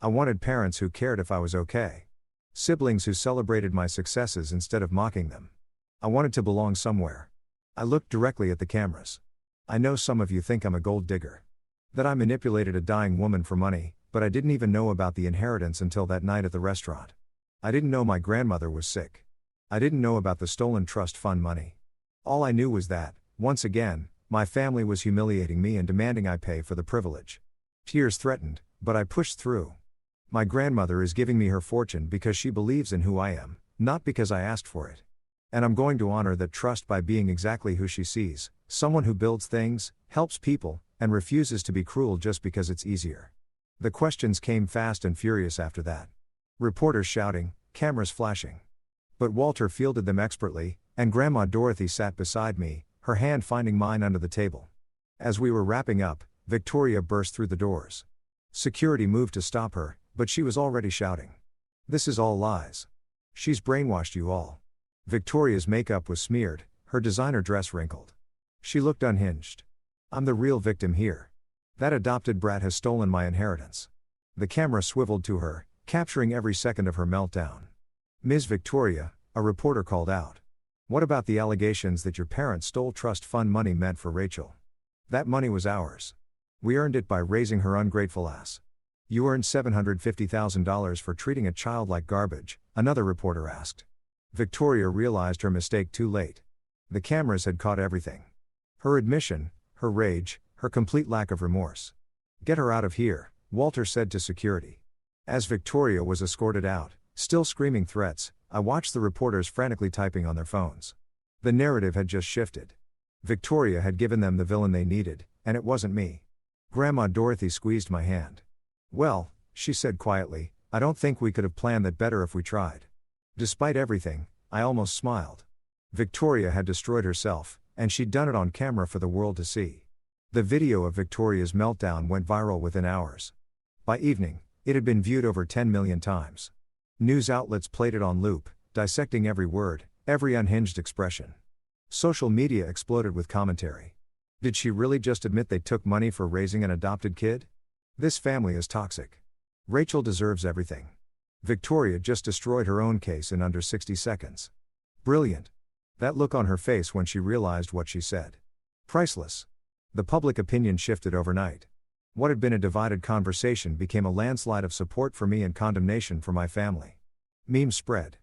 I wanted parents who cared if I was okay. Siblings who celebrated my successes instead of mocking them. I wanted to belong somewhere. I looked directly at the cameras. I know some of you think I'm a gold digger. That I manipulated a dying woman for money, but I didn't even know about the inheritance until that night at the restaurant. I didn't know my grandmother was sick. I didn't know about the stolen trust fund money. All I knew was that, once again, my family was humiliating me and demanding I pay for the privilege. Tears threatened, but I pushed through. My grandmother is giving me her fortune because she believes in who I am, not because I asked for it. And I'm going to honor that trust by being exactly who she sees, someone who builds things, helps people, and refuses to be cruel just because it's easier. The questions came fast and furious after that. Reporters shouting, cameras flashing. But Walter fielded them expertly, and Grandma Dorothy sat beside me, her hand finding mine under the table. As we were wrapping up, Victoria burst through the doors. Security moved to stop her, but she was already shouting. This is all lies. She's brainwashed you all. Victoria's makeup was smeared, her designer dress wrinkled. She looked unhinged. I'm the real victim here. That adopted brat has stolen my inheritance. The camera swiveled to her, capturing every second of her meltdown. Ms. Victoria, a reporter called out. What about the allegations that your parents stole trust fund money meant for Rachel? That money was ours. We earned it by raising her ungrateful ass. You earned $750,000 for treating a child like garbage, another reporter asked. Victoria realized her mistake too late. The cameras had caught everything. Her admission, her rage, her complete lack of remorse. Get her out of here, Walter said to security. As Victoria was escorted out, still screaming threats, I watched the reporters frantically typing on their phones. The narrative had just shifted. Victoria had given them the villain they needed, and it wasn't me. Grandma Dorothy squeezed my hand. Well, she said quietly, I don't think we could have planned that better if we tried. Despite everything, I almost smiled. Victoria had destroyed herself, and she'd done it on camera for the world to see. The video of Victoria's meltdown went viral within hours. By evening, it had been viewed over 10 million times. News outlets played it on loop, dissecting every word, every unhinged expression. Social media exploded with commentary. Did she really just admit they took money for raising an adopted kid? This family is toxic. Rachel deserves everything. Victoria just destroyed her own case in under 60 seconds. Brilliant. That look on her face when she realized what she said. Priceless. The public opinion shifted overnight. What had been a divided conversation became a landslide of support for me and condemnation for my family. Memes spread.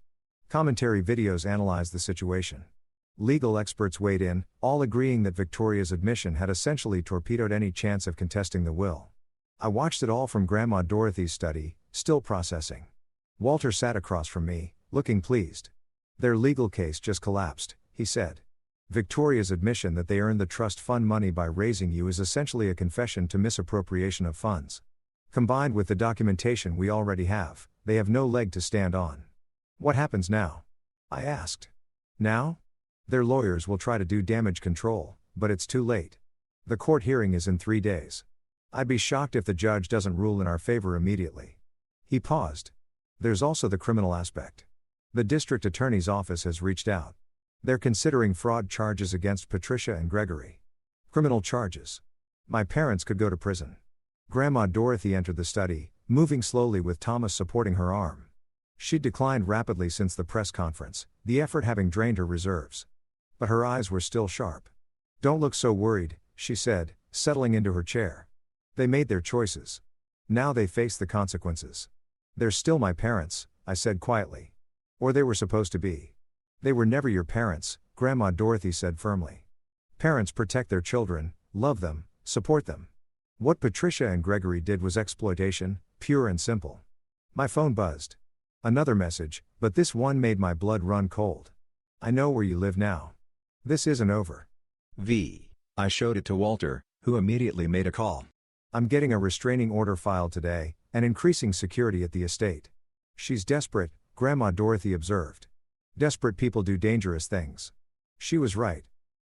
Commentary videos analyzed the situation. Legal experts weighed in, all agreeing that Victoria's admission had essentially torpedoed any chance of contesting the will. I watched it all from Grandma Dorothy's study, still processing. Walter sat across from me, looking pleased. Their legal case just collapsed, he said. Victoria's admission that they earned the trust fund money by raising you is essentially a confession to misappropriation of funds. Combined with the documentation we already have, they have no leg to stand on. What happens now? I asked. Now? Their lawyers will try to do damage control, but it's too late. The court hearing is in 3 days. I'd be shocked if the judge doesn't rule in our favor immediately. He paused. There's also the criminal aspect. The district attorney's office has reached out. They're considering fraud charges against Patricia and Gregory. Criminal charges. My parents could go to prison. Grandma Dorothy entered the study, moving slowly with Thomas supporting her arm. She'd declined rapidly since the press conference, the effort having drained her reserves. But her eyes were still sharp. Don't look so worried, she said, settling into her chair. They made their choices. Now they face the consequences. They're still my parents, I said quietly. Or they were supposed to be. They were never your parents, Grandma Dorothy said firmly. Parents protect their children, love them, support them. What Patricia and Gregory did was exploitation, pure and simple. My phone buzzed. Another message, but this one made my blood run cold. I know where you live now. This isn't over. I showed it to Walter, who immediately made a call. I'm getting a restraining order filed today, and increasing security at the estate. She's desperate, Grandma Dorothy observed. Desperate people do dangerous things. She was right.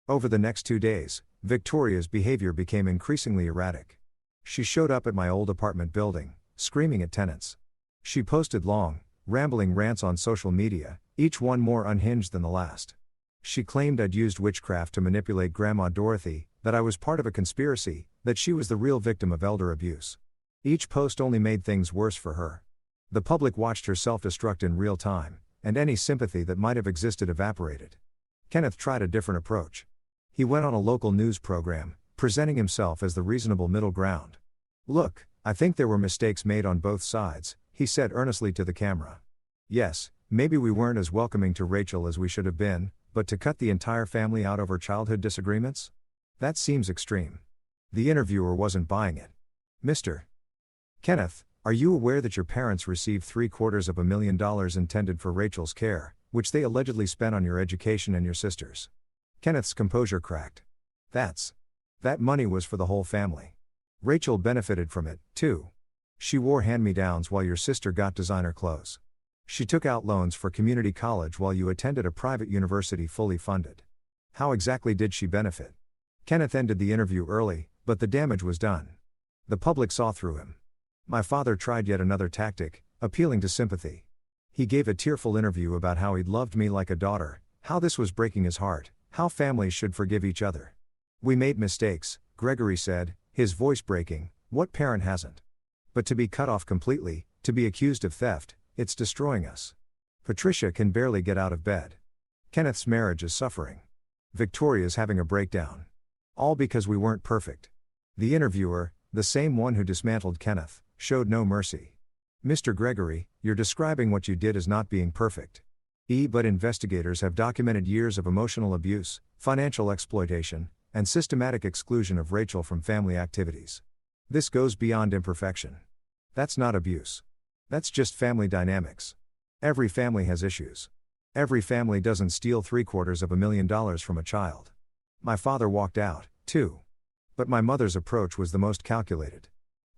Over the next 2 days, Victoria's behavior became increasingly erratic. She showed up at my old apartment building, screaming at tenants. She posted long, rambling rants on social media, each one more unhinged than the last. She claimed I'd used witchcraft to manipulate Grandma Dorothy, that I was part of a conspiracy, that she was the real victim of elder abuse. Each post only made things worse for her. The public watched her self-destruct in real time, and any sympathy that might have existed evaporated. Kenneth tried a different approach. He went on a local news program, presenting himself as the reasonable middle ground. Look, I think there were mistakes made on both sides, he said earnestly to the camera. Yes, maybe we weren't as welcoming to Rachel as we should have been, but to cut the entire family out over childhood disagreements? That seems extreme. The interviewer wasn't buying it. Mr. Kenneth, are you aware that your parents received $750,000 intended for Rachel's care, which they allegedly spent on your education and your sister's? Kenneth's composure cracked. That money was for the whole family. Rachel benefited from it, too. She wore hand-me-downs while your sister got designer clothes. She took out loans for community college while you attended a private university fully funded. How exactly did she benefit? Kenneth ended the interview early, but the damage was done. The public saw through him. My father tried yet another tactic, appealing to sympathy. He gave a tearful interview about how he'd loved me like a daughter, how this was breaking his heart, how families should forgive each other. We made mistakes, Gregory said, his voice breaking. What parent hasn't? But to be cut off completely, to be accused of theft, it's destroying us. Patricia can barely get out of bed. Kenneth's marriage is suffering. Victoria's having a breakdown. All because we weren't perfect. The interviewer, the same one who dismantled Kenneth, showed no mercy. Mr. Gregory, you're describing what you did as not being perfect. But investigators have documented years of emotional abuse, financial exploitation, and systematic exclusion of Rachel from family activities. This goes beyond imperfection. That's not abuse. That's just family dynamics. Every family has issues. Every family doesn't steal $750,000 from a child. My father walked out, too. But my mother's approach was the most calculated.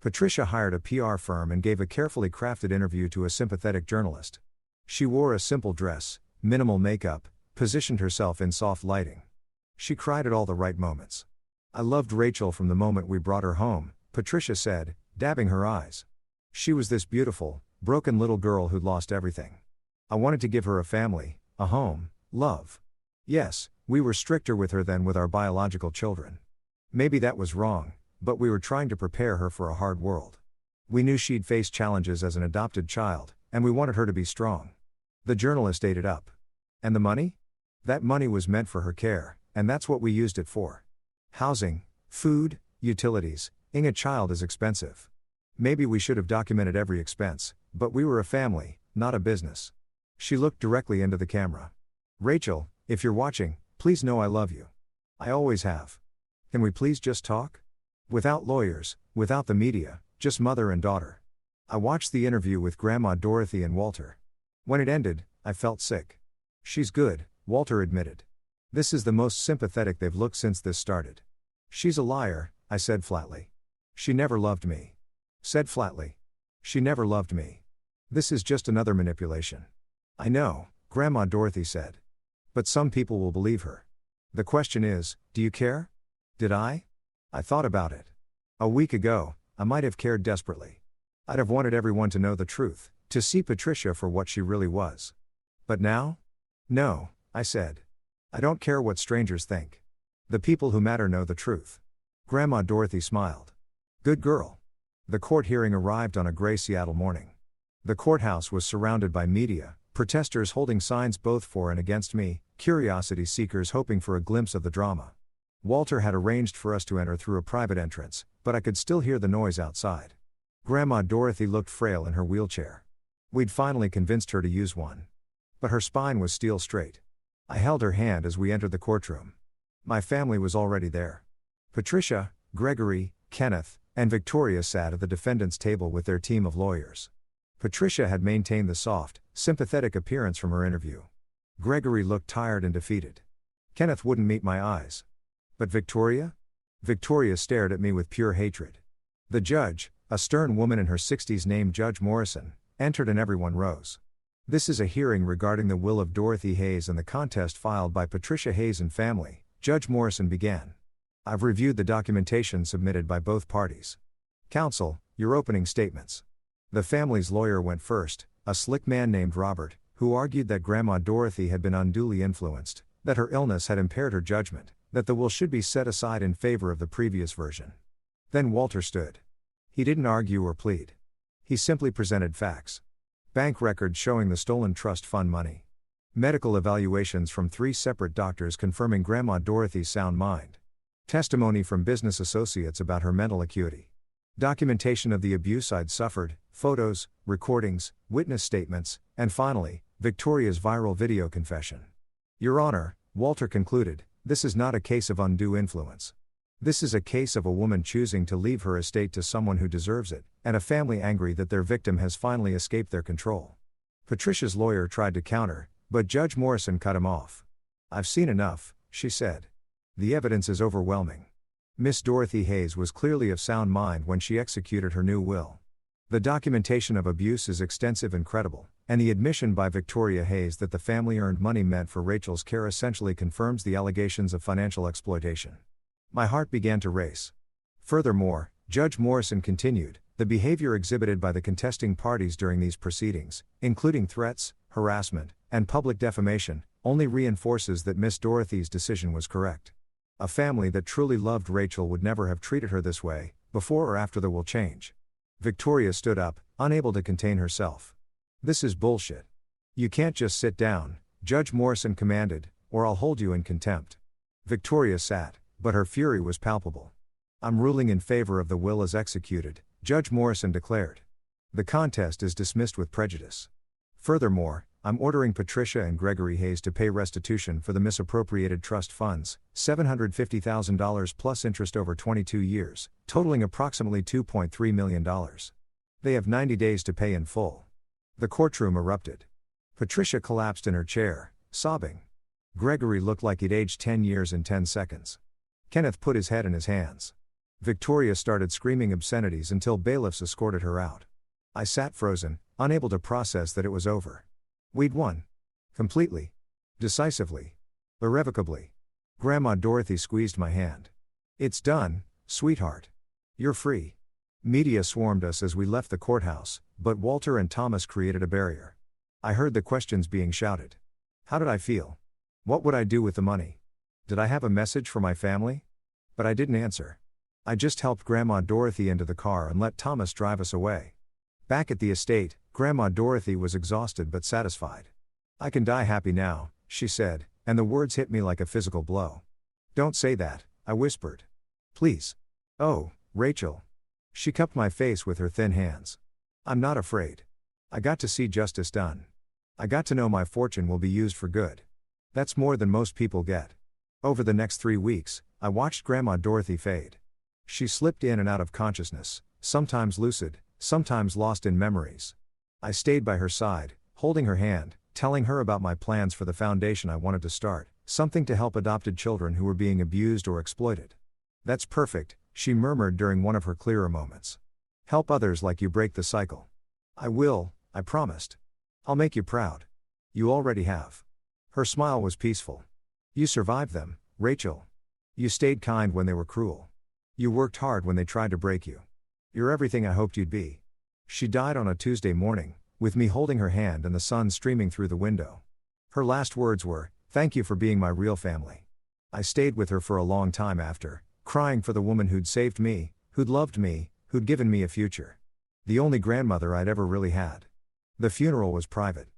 Patricia hired a PR firm and gave a carefully crafted interview to a sympathetic journalist. She wore a simple dress, minimal makeup, positioned herself in soft lighting. She cried at all the right moments. I loved Rachel from the moment we brought her home, Patricia said, dabbing her eyes. She was this beautiful, broken little girl who'd lost everything. I wanted to give her a family, a home, love. Yes, we were stricter with her than with our biological children. Maybe that was wrong, but we were trying to prepare her for a hard world. We knew she'd face challenges as an adopted child, and we wanted her to be strong. The journalist ate it up. And the money? That money was meant for her care, and that's what we used it for. Housing, food, utilities. A child is expensive. Maybe we should have documented every expense, but we were a family, not a business. She looked directly into the camera. Rachel, if you're watching, please know I love you. I always have. Can we please just talk? Without lawyers, without the media, just mother and daughter. I watched the interview with Grandma Dorothy and Walter. When it ended, I felt sick. She's good, Walter admitted. This is the most sympathetic they've looked since this started. She's a liar, I said flatly. She never loved me. Said flatly. She never loved me. This is just another manipulation. I know, Grandma Dorothy said. But some people will believe her. The question is, do you care? Did I? I thought about it. A week ago, I might have cared desperately. I'd have wanted everyone to know the truth, to see Patricia for what she really was. But now? No, I said. I don't care what strangers think. The people who matter know the truth. Grandma Dorothy smiled. Good girl. The court hearing arrived on a gray Seattle morning. The courthouse was surrounded by media, protesters holding signs both for and against me, curiosity seekers hoping for a glimpse of the drama. Walter had arranged for us to enter through a private entrance, but I could still hear the noise outside. Grandma Dorothy looked frail in her wheelchair. We'd finally convinced her to use one. But her spine was steel straight. I held her hand as we entered the courtroom. My family was already there. Patricia, Gregory, Kenneth, and Victoria sat at the defendant's table with their team of lawyers. Patricia had maintained the soft, sympathetic appearance from her interview. Gregory looked tired and defeated. Kenneth wouldn't meet my eyes. But Victoria? Victoria stared at me with pure hatred. The judge, a stern woman in her 60s named Judge Morrison, entered and everyone rose. This is a hearing regarding the will of Dorothy Hayes and the contest filed by Patricia Hayes and family, Judge Morrison began. I've reviewed the documentation submitted by both parties. Counsel, your opening statements. The family's lawyer went first, a slick man named Robert, who argued that Grandma Dorothy had been unduly influenced, that her illness had impaired her judgment, that the will should be set aside in favor of the previous version. Then Walter stood. He didn't argue or plead. He simply presented facts. Bank records showing the stolen trust fund money. Medical evaluations from 3 separate doctors confirming Grandma Dorothy's sound mind. Testimony from business associates about her mental acuity. Documentation of the abuse I'd suffered, photos, recordings, witness statements, and finally, Victoria's viral video confession. Your Honor, Walter concluded, this is not a case of undue influence. This is a case of a woman choosing to leave her estate to someone who deserves it, and a family angry that their victim has finally escaped their control. Patricia's lawyer tried to counter, but Judge Morrison cut him off. I've seen enough, she said. The evidence is overwhelming. Miss Dorothy Hayes was clearly of sound mind when she executed her new will. The documentation of abuse is extensive and credible, and the admission by Victoria Hayes that the family earned money meant for Rachel's care essentially confirms the allegations of financial exploitation. My heart began to race. Furthermore, Judge Morrison continued, the behavior exhibited by the contesting parties during these proceedings, including threats, harassment, and public defamation, only reinforces that Miss Dorothy's decision was correct. A family that truly loved Rachel would never have treated her this way, before or after the will change. Victoria stood up, unable to contain herself. This is bullshit. You can't just sit down, Judge Morrison commanded, or I'll hold you in contempt. Victoria sat, but her fury was palpable. I'm ruling in favor of the will as executed, Judge Morrison declared. The contest is dismissed with prejudice. Furthermore, I'm ordering Patricia and Gregory Hayes to pay restitution for the misappropriated trust funds, $750,000 plus interest over 22 years, totaling approximately $2.3 million. They have 90 days to pay in full. The courtroom erupted. Patricia collapsed in her chair, sobbing. Gregory looked like he'd aged 10 years in 10 seconds. Kenneth put his head in his hands. Victoria started screaming obscenities until bailiffs escorted her out. I sat frozen, unable to process that it was over. We'd won. Completely. Decisively. Irrevocably. Grandma Dorothy squeezed my hand. It's done, sweetheart. You're free. Media swarmed us as we left the courthouse, but Walter and Thomas created a barrier. I heard the questions being shouted. How did I feel? What would I do with the money? Did I have a message for my family? But I didn't answer. I just helped Grandma Dorothy into the car and let Thomas drive us away. Back at the estate, Grandma Dorothy was exhausted but satisfied. I can die happy now, she said, and the words hit me like a physical blow. Don't say that, I whispered. Please. Oh, Rachel. She cupped my face with her thin hands. I'm not afraid. I got to see justice done. I got to know my fortune will be used for good. That's more than most people get. Over the next 3 weeks, I watched Grandma Dorothy fade. She slipped in and out of consciousness, sometimes lucid, sometimes lost in memories. I stayed by her side, holding her hand, telling her about my plans for the foundation I wanted to start, something to help adopted children who were being abused or exploited. That's perfect, she murmured during one of her clearer moments. Help others like you break the cycle. I will, I promised. I'll make you proud. You already have. Her smile was peaceful. You survived them, Rachel. You stayed kind when they were cruel. You worked hard when they tried to break you. You're everything I hoped you'd be. She died on a Tuesday morning, with me holding her hand and the sun streaming through the window. Her last words were, "Thank you for being my real family." I stayed with her for a long time after, crying for the woman who'd saved me, who'd loved me, who'd given me a future. The only grandmother I'd ever really had. The funeral was private.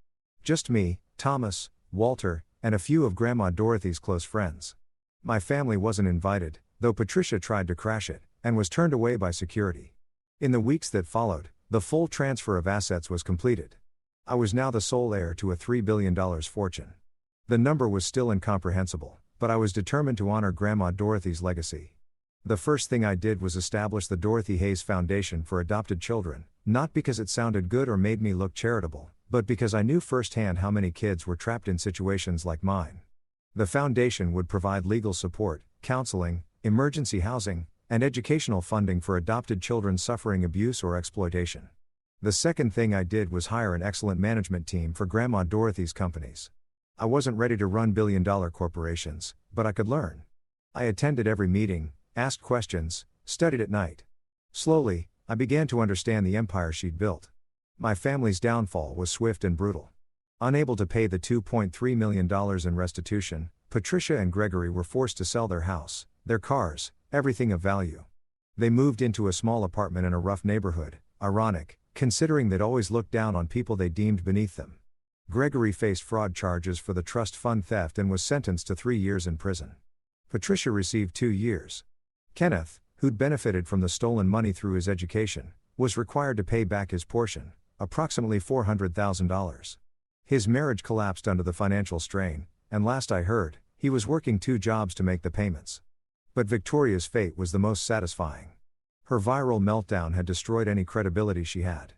Just me, Thomas, Walter, and a few of Grandma Dorothy's close friends. My family wasn't invited, though Patricia tried to crash it, and was turned away by security. In the weeks that followed, the full transfer of assets was completed. I was now the sole heir to a $3 billion fortune. The number was still incomprehensible, but I was determined to honor Grandma Dorothy's legacy. The first thing I did was establish the Dorothy Hayes Foundation for Adopted Children, not because it sounded good or made me look charitable, but because I knew firsthand how many kids were trapped in situations like mine. The foundation would provide legal support, counseling, emergency housing, and educational funding for adopted children suffering abuse or exploitation. The second thing I did was hire an excellent management team for Grandma Dorothy's companies. I wasn't ready to run billion-dollar corporations, but I could learn. I attended every meeting, asked questions, studied at night. Slowly, I began to understand the empire she'd built. My family's downfall was swift and brutal. Unable to pay the $2.3 million in restitution, Patricia and Gregory were forced to sell their house, their cars, everything of value. They moved into a small apartment in a rough neighborhood, ironic, considering they'd always looked down on people they deemed beneath them. Gregory faced fraud charges for the trust fund theft and was sentenced to 3 years in prison. Patricia received 2 years. Kenneth, who'd benefited from the stolen money through his education, was required to pay back his portion, approximately $400,000. His marriage collapsed under the financial strain, and last I heard, he was working 2 jobs to make the payments. But Victoria's fate was the most satisfying. Her viral meltdown had destroyed any credibility she had.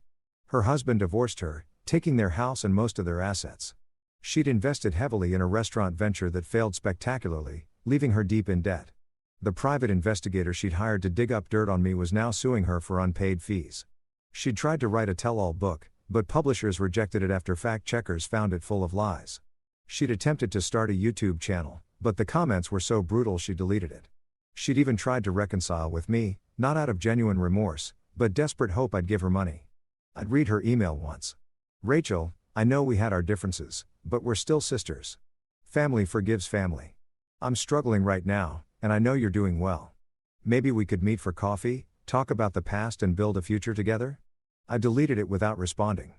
Her husband divorced her, taking their house and most of their assets. She'd invested heavily in a restaurant venture that failed spectacularly, leaving her deep in debt. The private investigator she'd hired to dig up dirt on me was now suing her for unpaid fees. She'd tried to write a tell-all book, but publishers rejected it after fact-checkers found it full of lies. She'd attempted to start a YouTube channel, but the comments were so brutal she deleted it. She'd even tried to reconcile with me, not out of genuine remorse, but desperate hope I'd give her money. I'd read her email once. "Rachel, I know we had our differences, but we're still sisters. Family forgives family. I'm struggling right now, and I know you're doing well. Maybe we could meet for coffee, talk about the past and build a future together?" I deleted it without responding.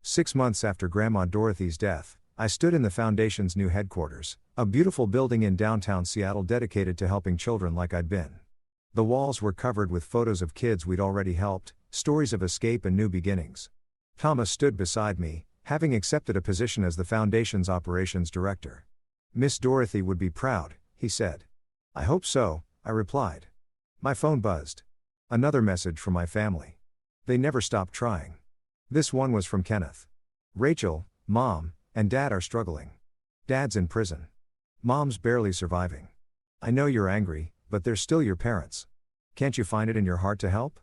6 months after Grandma Dorothy's death, I stood in the foundation's new headquarters, a beautiful building in downtown Seattle dedicated to helping children like I'd been. The walls were covered with photos of kids we'd already helped, stories of escape and new beginnings. Thomas stood beside me, having accepted a position as the foundation's operations director. "Miss Dorothy would be proud," he said. "I hope so," I replied. My phone buzzed. Another message from my family. They never stopped trying. This one was from Kenneth. "Rachel, Mom, and Dad are struggling. Dad's in prison. Mom's barely surviving. I know you're angry, but they're still your parents. Can't you find it in your heart to help?"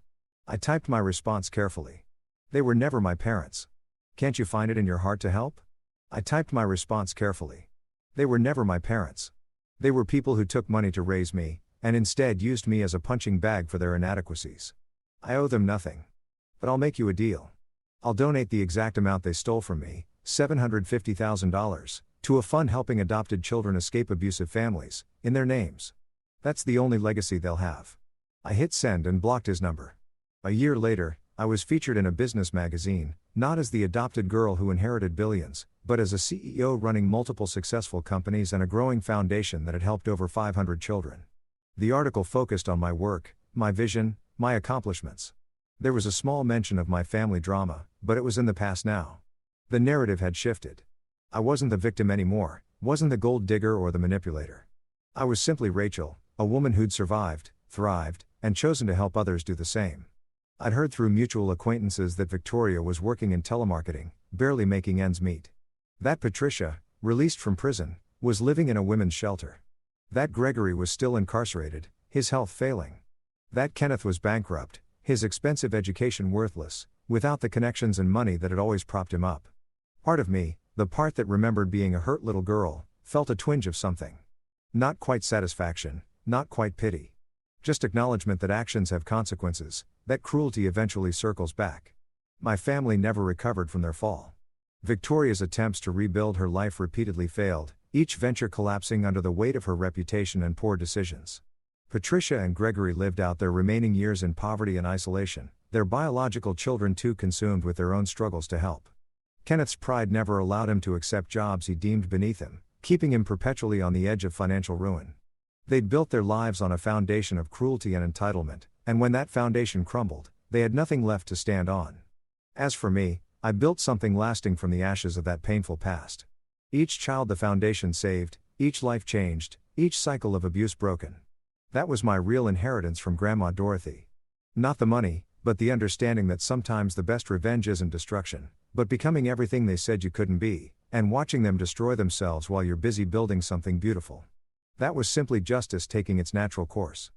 I typed my response carefully. "They were never my parents. Can't you find it in your heart to help?" I typed my response carefully. "They were never my parents. They were people who took money to raise me, and instead used me as a punching bag for their inadequacies. I owe them nothing. But I'll make you a deal. I'll donate the exact amount they stole from me, $750,000, to a fund helping adopted children escape abusive families, in their names. That's the only legacy they'll have." I hit send and blocked his number. A year later, I was featured in a business magazine, not as the adopted girl who inherited billions, but as a CEO running multiple successful companies and a growing foundation that had helped over 500 children. The article focused on my work, my vision, my accomplishments. There was a small mention of my family drama, but it was in the past now. The narrative had shifted. I wasn't the victim anymore, wasn't the gold digger or the manipulator. I was simply Rachel, a woman who'd survived, thrived, and chosen to help others do the same. I'd heard through mutual acquaintances that Victoria was working in telemarketing, barely making ends meet. That Patricia, released from prison, was living in a women's shelter. That Gregory was still incarcerated, his health failing. That Kenneth was bankrupt, his expensive education worthless, without the connections and money that had always propped him up. Part of me, the part that remembered being a hurt little girl, felt a twinge of something. Not quite satisfaction, not quite pity. Just acknowledgement that actions have consequences, that cruelty eventually circles back. My family never recovered from their fall. Victoria's attempts to rebuild her life repeatedly failed, each venture collapsing under the weight of her reputation and poor decisions. Patricia and Gregory lived out their remaining years in poverty and isolation, their biological children too consumed with their own struggles to help. Kenneth's pride never allowed him to accept jobs he deemed beneath him, keeping him perpetually on the edge of financial ruin. They'd built their lives on a foundation of cruelty and entitlement, and when that foundation crumbled, they had nothing left to stand on. As for me, I built something lasting from the ashes of that painful past. Each child the foundation saved, each life changed, each cycle of abuse broken. That was my real inheritance from Grandma Dorothy. Not the money, but the understanding that sometimes the best revenge isn't destruction, but becoming everything they said you couldn't be, and watching them destroy themselves while you're busy building something beautiful. That was simply justice taking its natural course.